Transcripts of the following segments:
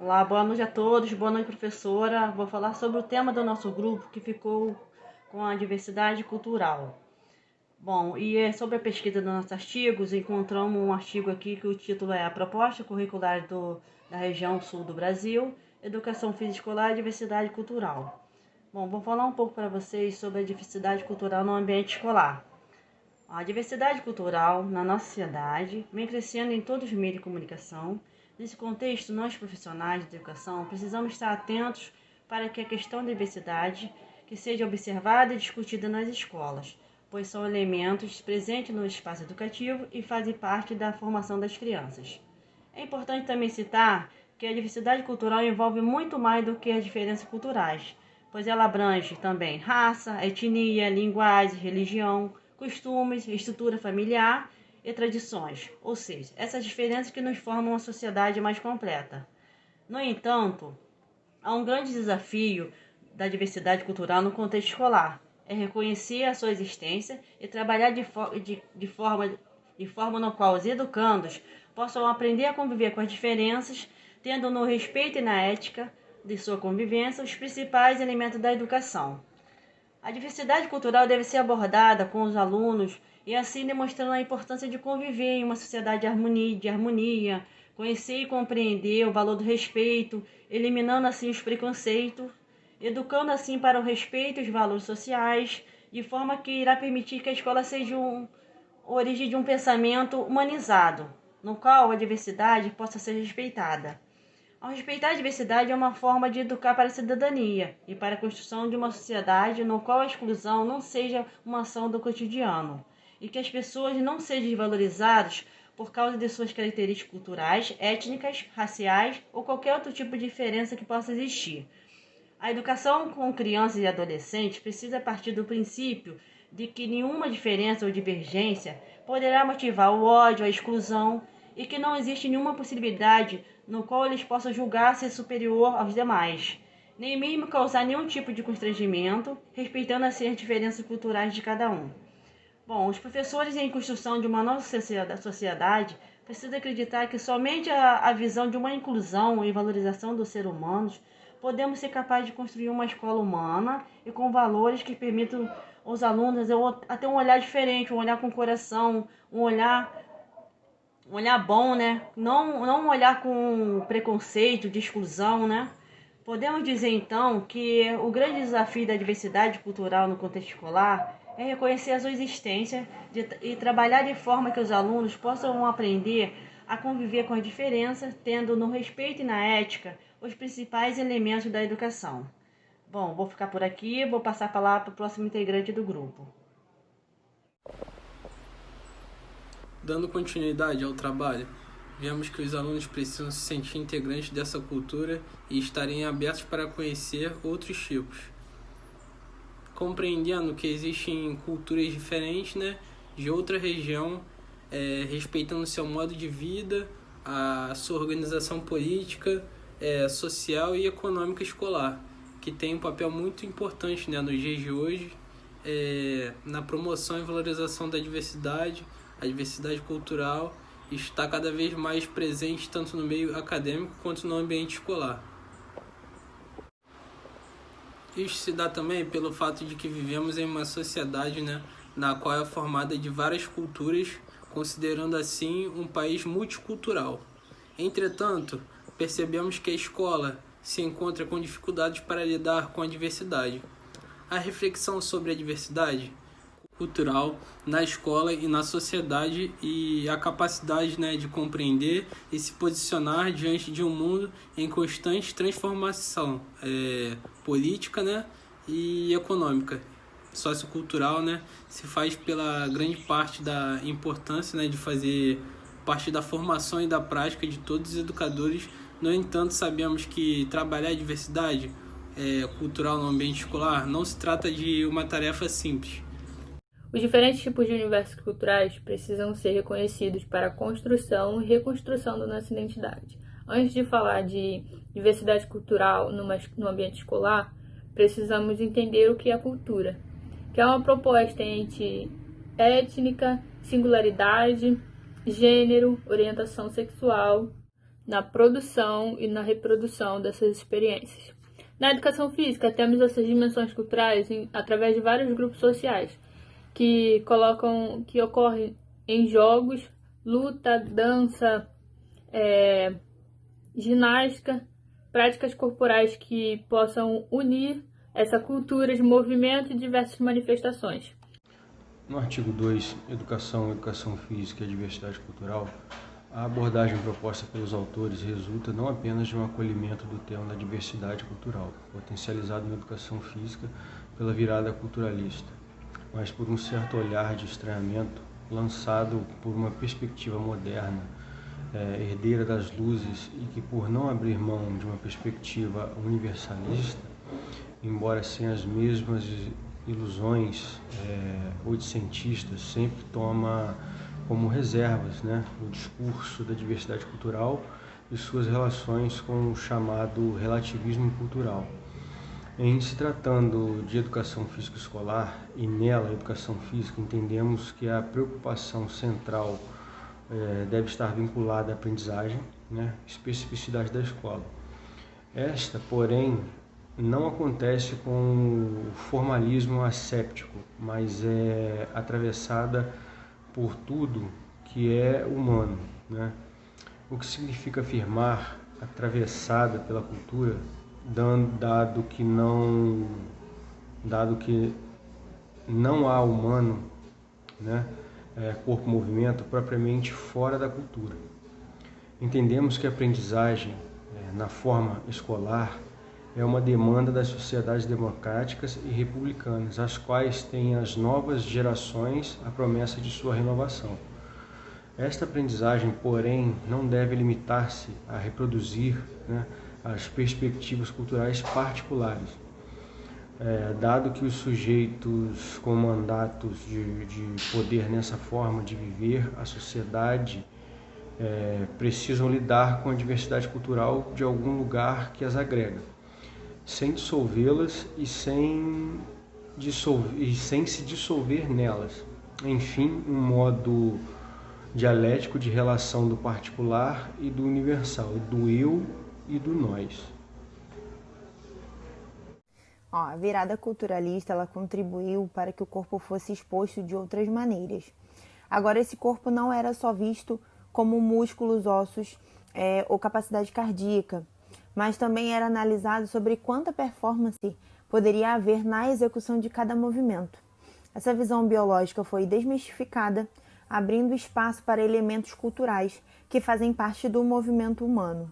Olá, boa noite a todos, boa noite, professora. Vou falar sobre o tema do nosso grupo, que ficou com a diversidade cultural. Bom, e sobre a pesquisa dos nossos artigos, encontramos um artigo aqui que o título é A Proposta Curricular da Região Sul do Brasil, Educação Física Escolar e Diversidade Cultural. Bom, vou falar um pouco para vocês sobre a diversidade cultural no ambiente escolar. A diversidade cultural na nossa sociedade vem crescendo em todos os meios de comunicação. Nesse contexto, nós profissionais de educação precisamos estar atentos para que a questão da diversidade que seja observada e discutida nas escolas, pois são elementos presentes no espaço educativo e fazem parte da formação das crianças. É importante também citar que a diversidade cultural envolve muito mais do que as diferenças culturais, pois ela abrange também raça, etnia, linguagem, religião, costumes, estrutura familiar e tradições, ou seja, essas diferenças que nos formam uma sociedade mais completa. No entanto, há um grande desafio da diversidade cultural no contexto escolar, é reconhecer a sua existência e trabalhar de forma no qual os educandos possam aprender a conviver com as diferenças, tendo no respeito e na ética de sua convivência os principais elementos da educação. A diversidade cultural deve ser abordada com os alunos e assim demonstrando a importância de conviver em uma sociedade de harmonia, conhecer e compreender o valor do respeito, eliminando assim os preconceitos, educando assim para o respeito e os valores sociais, de forma que irá permitir que a escola seja a origem de um pensamento humanizado, no qual a diversidade possa ser respeitada. Ao respeitar a diversidade é uma forma de educar para a cidadania e para a construção de uma sociedade no qual a exclusão não seja uma ação do cotidiano e que as pessoas não sejam desvalorizadas por causa de suas características culturais, étnicas, raciais ou qualquer outro tipo de diferença que possa existir. A educação com crianças e adolescentes precisa partir do princípio de que nenhuma diferença ou divergência poderá motivar o ódio, a exclusão e que não existe nenhuma possibilidade no qual eles possam julgar ser superior aos demais, nem mesmo causar nenhum tipo de constrangimento, respeitando assim as diferenças culturais de cada um. Bom, os professores em construção de uma nova sociedade precisam acreditar que somente a visão de uma inclusão e valorização dos seres humanos podemos ser capazes de construir uma escola humana e com valores que permitam aos alunos a ter um olhar diferente, um olhar com coração, um olhar bom, né? Não um olhar com preconceito, de exclusão, né? Podemos dizer, então, que o grande desafio da diversidade cultural no contexto escolar é reconhecer a sua existência e trabalhar de forma que os alunos possam aprender a conviver com a diferença, tendo no respeito e na ética os principais elementos da educação. Bom, vou ficar por aqui, vou passar a palavra para o próximo integrante do grupo. Dando continuidade ao trabalho, vemos que os alunos precisam se sentir integrantes dessa cultura e estarem abertos para conhecer outros tipos. Compreendendo que existem culturas diferentes, né, de outra região, respeitando seu modo de vida, a sua organização política, social e econômica escolar, que tem um papel muito importante, né, nos dias de hoje, na promoção e valorização da diversidade. A diversidade cultural está cada vez mais presente tanto no meio acadêmico quanto no ambiente escolar. Isso se dá também pelo fato de que vivemos em uma sociedade, né, na qual é formada de várias culturas, considerando assim um país multicultural. Entretanto, percebemos que a escola se encontra com dificuldades para lidar com a diversidade. A reflexão sobre a diversidade cultural na escola e na sociedade e a capacidade, né, de compreender e se posicionar diante de um mundo em constante transformação política, né, e econômica, sociocultural, né, se faz pela grande parte da importância, né, de fazer parte da formação e da prática de todos os educadores. No entanto, sabemos que trabalhar a diversidade cultural no ambiente escolar não se trata de uma tarefa simples. Os diferentes tipos de universos culturais precisam ser reconhecidos para a construção e reconstrução da nossa identidade. Antes de falar de diversidade cultural no ambiente escolar, precisamos entender o que é cultura, que é uma proposta entre étnica, singularidade, gênero, orientação sexual, na produção e na reprodução dessas experiências. Na educação física, temos essas dimensões culturais através de vários grupos sociais que ocorrem em jogos, luta, dança, ginástica, práticas corporais que possam unir essa cultura de movimento e diversas manifestações. No artigo 2, Educação Física e Diversidade Cultural, a abordagem proposta pelos autores resulta não apenas de um acolhimento do tema da diversidade cultural, potencializado na educação física pela virada culturalista, mas por um certo olhar de estranhamento lançado por uma perspectiva moderna, herdeira das luzes e que, por não abrir mão de uma perspectiva universalista, embora sem as mesmas ilusões oitocentistas, sempre toma como reservas o discurso da diversidade cultural e suas relações com o chamado relativismo cultural. Em se tratando de educação física escolar e nela educação física, entendemos que a preocupação central deve estar vinculada à aprendizagem, especificidade da escola. Esta, porém, não acontece com o formalismo asséptico, mas é atravessada por tudo que é humano, O que significa afirmar atravessada pela cultura, dado que não há humano, corpo-movimento propriamente fora da cultura. Entendemos que a aprendizagem na forma escolar é uma demanda das sociedades democráticas e republicanas, as quais têm as novas gerações a promessa de sua renovação. Esta aprendizagem, porém, não deve limitar-se a reproduzir as perspectivas culturais particulares, dado que os sujeitos com mandatos de poder nessa forma de viver a sociedade precisam lidar com a diversidade cultural de algum lugar que as agrega, sem dissolvê-las e sem se dissolver nelas. Enfim, um modo dialético de relação do particular e do universal, do eu e do nós. A virada culturalista ela contribuiu para que o corpo fosse exposto de outras maneiras. Agora, esse corpo não era só visto como músculos, ossos ou capacidade cardíaca, mas também era analisado sobre quanta performance poderia haver na execução de cada movimento. Essa visão biológica foi desmistificada, abrindo espaço para elementos culturais que fazem parte do movimento humano.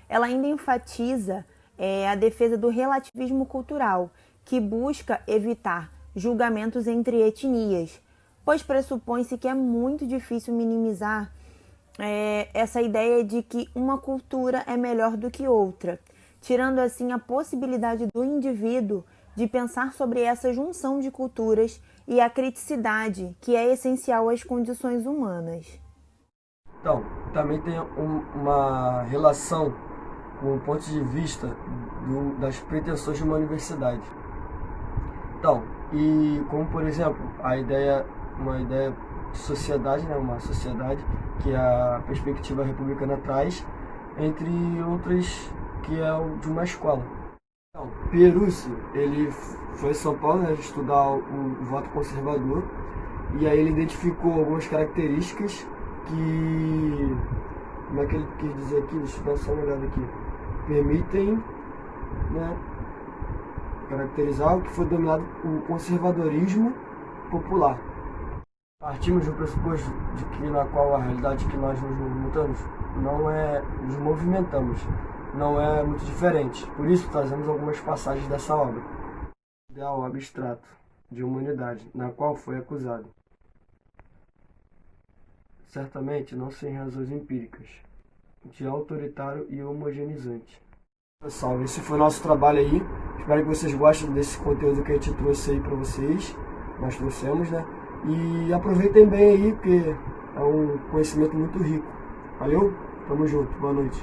Ela ainda enfatiza a defesa do relativismo cultural, que busca evitar julgamentos entre etnias, pois pressupõe-se que é muito difícil minimizar essa ideia de que uma cultura é melhor do que outra, tirando assim a possibilidade do indivíduo de pensar sobre essa junção de culturas e a criticidade que é essencial às condições humanas. Então, também tem uma relação com o ponto de vista das pretensões de uma universidade. Então, e como por exemplo, uma ideia de sociedade, uma sociedade que a perspectiva republicana traz, entre outras, que é o de uma escola. Então, Peruzzi, ele foi a São Paulo estudar o voto conservador, e aí ele identificou algumas características que, como é que ele quis dizer aqui, deixa eu dar só uma olhada aqui, permitem caracterizar o que foi denominado o conservadorismo popular. Partimos do pressuposto de que na qual a realidade que nós nos movimentamos não é muito diferente. Por isso trazemos algumas passagens dessa obra. Ideal abstrato de humanidade, na qual foi acusado. Certamente não sem razões empíricas, de autoritário e homogeneizante. Pessoal, esse foi o nosso trabalho aí. Espero que vocês gostem desse conteúdo que a gente trouxe aí para vocês. Nós trouxemos, E aproveitem bem aí, porque é um conhecimento muito rico. Valeu? Tamo junto. Boa noite.